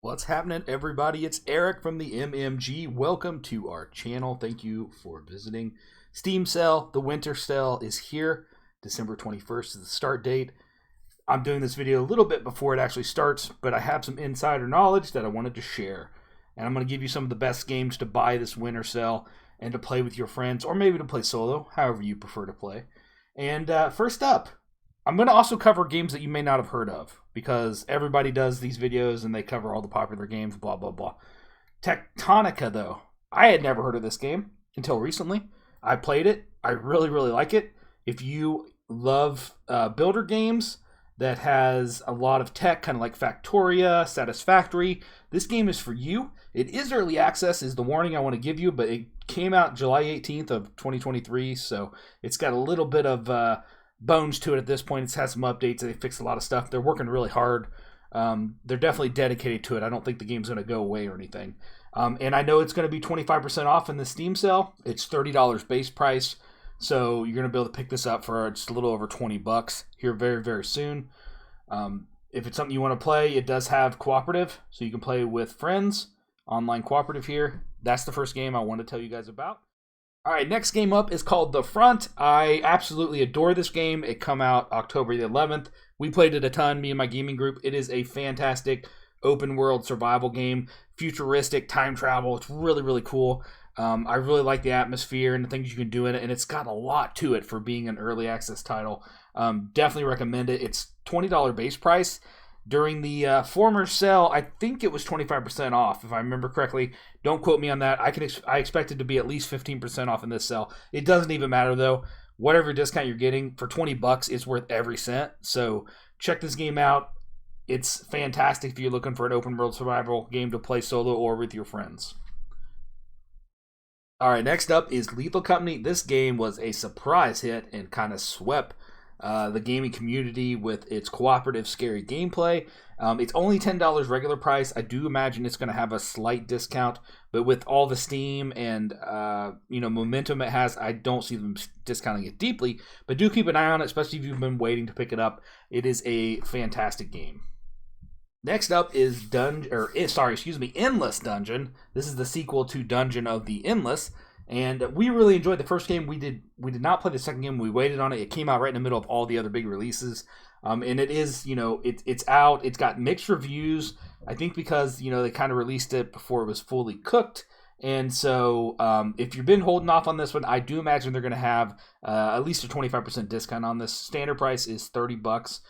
What's happening, everybody? It's Eric from the MMG. Welcome to our channel. Thank you for visiting. Steam sale, the winter sale is here. December 21st is the start date. I'm doing this video a little bit before it actually starts, but I have some insider knowledge that I wanted to share. And I'm going to give you some of the best games to buy this winter sale and to play with your friends, or maybe to play solo, however you prefer to play. And first up, I'm going to also cover games that you may not have heard of, because everybody does these videos and they cover all the popular games, blah, blah, blah. Tectonica, though. I had never heard of this game until recently. I played it. I really, really like it. If you love builder games that has a lot of tech, kind of like Factoria, Satisfactory, this game is for you. It is early access, is the warning I want to give you, but it came out July 18th of 2023, so it's got a little bit of bones to it at this point. It's had some updates. They fixed a lot of stuff. They're working really hard. They're definitely dedicated to it. I don't think the game's going to go away or anything. And I know it's going to be 25% off in the Steam sale. It's $30 base price. So you're going to be able to pick this up for just a little over $20 here very, very soon. If it's something you want to play, it does have cooperative. So you can play with friends, online cooperative here. That's the first game I want to tell you guys about. All right, next game up is called The Front. I absolutely adore this game. It come out October the 11th. We played it a ton, me and my gaming group. It is a fantastic open world survival game, futuristic time travel. It's really, really cool. I really like the atmosphere and the things you can do in it, and it's got a lot to it for being an early access title. Definitely recommend it. It's $20 base price. During the former sale, I think it was 25% off, if I remember correctly. Don't quote me on that. I expect it to be at least 15% off in this sale. It doesn't even matter, though. Whatever discount you're getting, for $20, it's worth every cent. So check this game out. It's fantastic if you're looking for an open world survival game to play solo or with your friends. All right, next up is Lethal Company. This game was a surprise hit and kind of swept the gaming community with its cooperative, scary gameplay. It's only $10 regular price. I do imagine it's going to have a slight discount, but with all the Steam and momentum it has, I don't see them discounting it deeply. But do keep an eye on it, especially if you've been waiting to pick it up. It is a fantastic game. Next up is Endless Dungeon. This is the sequel to Dungeon of the Endless. And we really enjoyed the first game. We did not play the second game. We waited on it. It came out right in the middle of all the other big releases. And it is, it's out. It's got mixed reviews. I think because, they kind of released it before it was fully cooked. And so if you've been holding off on this one, I do imagine they're going to have at least a 25% discount on this. Standard price is $30.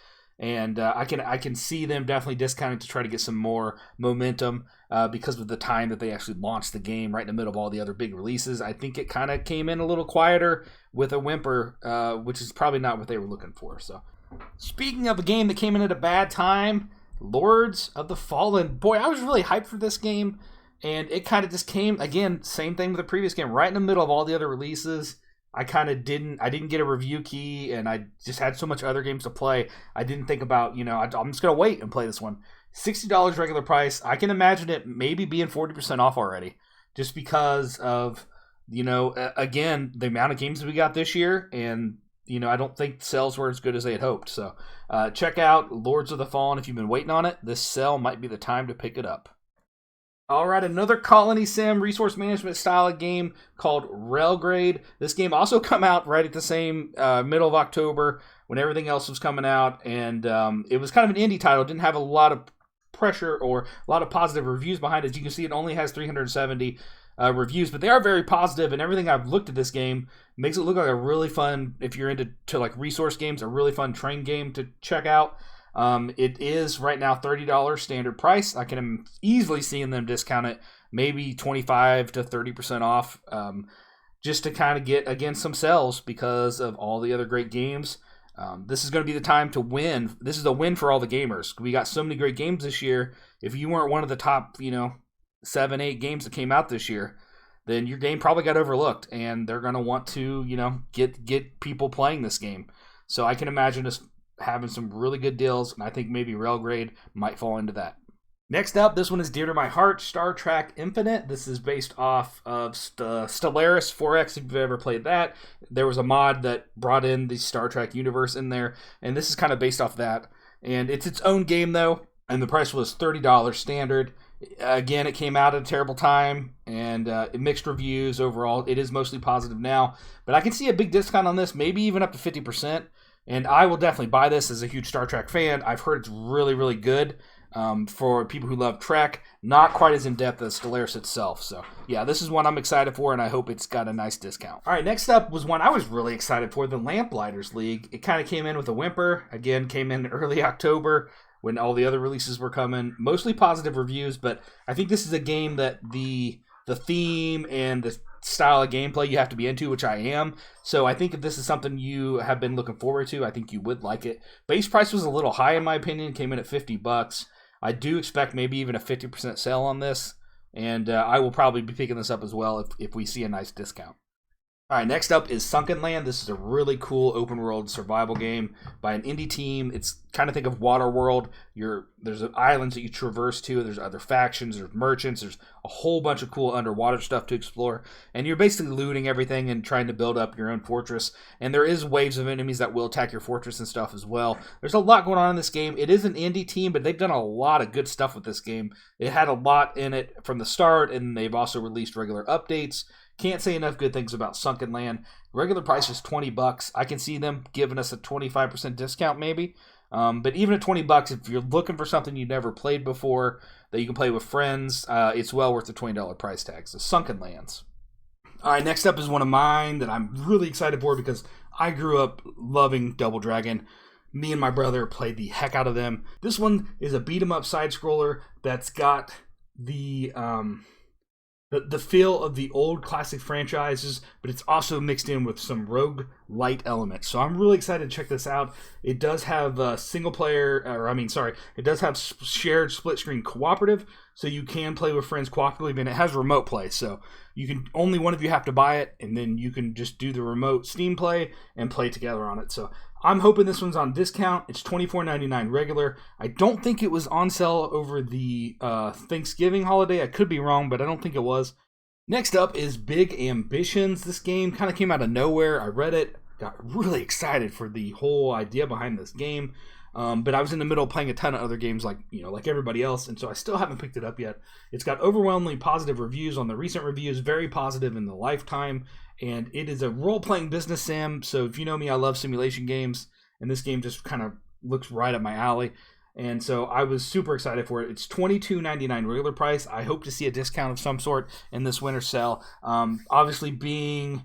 And I can see them definitely discounting to try to get some more momentum because of the time that they actually launched the game right in the middle of all the other big releases. I think it kind of came in a little quieter with a whimper, which is probably not what they were looking for. So, speaking of a game that came in at a bad time, Lords of the Fallen. Boy, I was really hyped for this game, and it kind of just came, again, same thing with the previous game, right in the middle of all the other releases. I didn't get a review key, and I just had so much other games to play. I didn't think about, I'm just going to wait and play this one. $60 regular price. I can imagine it maybe being 40% off already, just because of, again, the amount of games we got this year, and, I don't think sales were as good as they had hoped. So check out Lords of the Fallen if you've been waiting on it. This sale might be the time to pick it up. All right, another colony sim resource management style of game called Railgrade. This game also come out right at the same middle of October when everything else was coming out, and it was kind of an indie title. It didn't have a lot of pressure or a lot of positive reviews behind it. As you can see, it only has 370 reviews, but they are very positive, and everything I've looked at this game makes it look like a really fun, if you're into like resource games, a really fun train game to check out. It is right now $30 standard price. I can easily see them discount it, maybe 25 to 30% off, just to kind of get, again, some sales because of all the other great games. This is going to be the time to win. This is a win for all the gamers. We got so many great games this year. If you weren't one of the top, 7, 8 games that came out this year, then your game probably got overlooked, and they're going to want to, get people playing this game. So I can imagine us having some really good deals, and I think maybe Railgrade might fall into that. Next up, this one is dear to my heart, Star Trek Infinite. This is based off of Stellaris 4X, if you've ever played that. There was a mod that brought in the Star Trek universe in there, and this is kind of based off that. And it's its own game, though. and the price was $30 standard. Again, it came out at a terrible time, and mixed reviews overall. It is mostly positive now, but I can see a big discount on this, maybe even up to 50%, and I will definitely buy this as a huge Star Trek fan. I've heard it's really, really good for people who love Trek. Not quite as in-depth as Stellaris itself, so yeah, this is one I'm excited for, and I hope it's got a nice discount. All right, next up was one I was really excited for, the Lamplighters League. It kind of came in with a whimper. Again, came in early October, when all the other releases were coming. Mostly positive reviews, but I think this is a game that the theme and the style of gameplay you have to be into, which I am. So I think if this is something you have been looking forward to, I think you would like it. Base price was a little high in my opinion, came in at $50. I do expect maybe even a 50% sale on this, and I will probably be picking this up as well if we see a nice discount. All right, next up is Sunken Land. This is a really cool open-world survival game by an indie team. It's kind of think of Waterworld. There's islands that you traverse to. There's other factions. There's merchants. There's a whole bunch of cool underwater stuff to explore. And you're basically looting everything and trying to build up your own fortress. And there is waves of enemies that will attack your fortress and stuff as well. There's a lot going on in this game. It is an indie team, but they've done a lot of good stuff with this game. It had a lot in it from the start, and they've also released regular updates. Can't say enough good things about Sunken Land. Regular price is $20. I can see them giving us a 25% discount maybe. But even at $20, if you're looking for something you've never played before that you can play with friends, it's well worth the $20 price tag. So Sunken Lands. All right, next up is one of mine that I'm really excited for because I grew up loving Double Dragon. Me and my brother played the heck out of them. This one is a beat-em-up side-scroller that's got the feel of the old classic franchises, but it's also mixed in with some rogue-lite elements. So I'm really excited to check this out. It does have it does have shared split-screen cooperative, so you can play with friends cooperatively, and it has remote play. So only one of you have to buy it, and then you can just do the remote Steam play and play together on it. So I'm hoping this one's on discount. It's $24.99 regular. I don't think it was on sale over the Thanksgiving holiday. I could be wrong, but I don't think it was. Next up is Big Ambitions. This game kind of came out of nowhere. I read it, got really excited for the whole idea behind this game. But I was in the middle of playing a ton of other games like everybody else, and so I still haven't picked it up yet. It's got overwhelmingly positive reviews on the recent reviews, very positive in the lifetime, and it is a role-playing business sim. So if you know me, I love simulation games, and this game just kind of looks right up my alley. And so I was super excited for it. It's $22.99 regular price. I hope to see a discount of some sort in this winter sale. Obviously being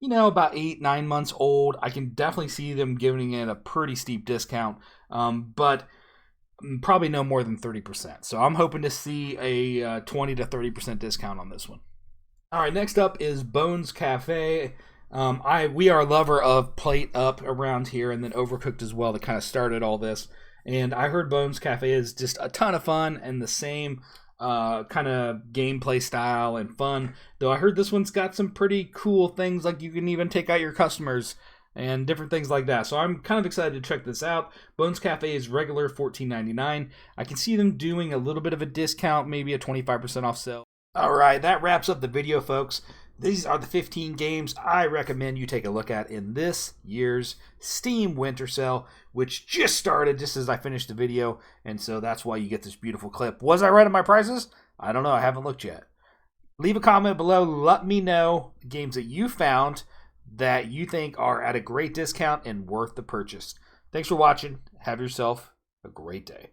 about 8-9 months old, I can definitely see them giving it a pretty steep discount, but probably no more than 30%. So I'm hoping to see a 20 to 30% discount on this one. All right, next up is Bones Cafe. We are a lover of Plate Up around here, and then Overcooked as well, that kind of started all this. And I heard Bones Cafe is just a ton of fun and the same kind of gameplay style and fun, though I heard this one's got some pretty cool things, like you can even take out your customers and different things like that. So I'm kind of excited to check this out. Bones Cafe is regular $14.99. I can see them doing a little bit of a discount, maybe a 25% off sale. All right, that wraps up the video, folks. These are the 15 games I recommend you take a look at in this year's Steam Winter Sale, which just started just as I finished the video, and so that's why you get this beautiful clip. Was I right on my prices? I don't know. I haven't looked yet. Leave a comment below. Let me know games that you found that you think are at a great discount and worth the purchase. Thanks for watching. Have yourself a great day.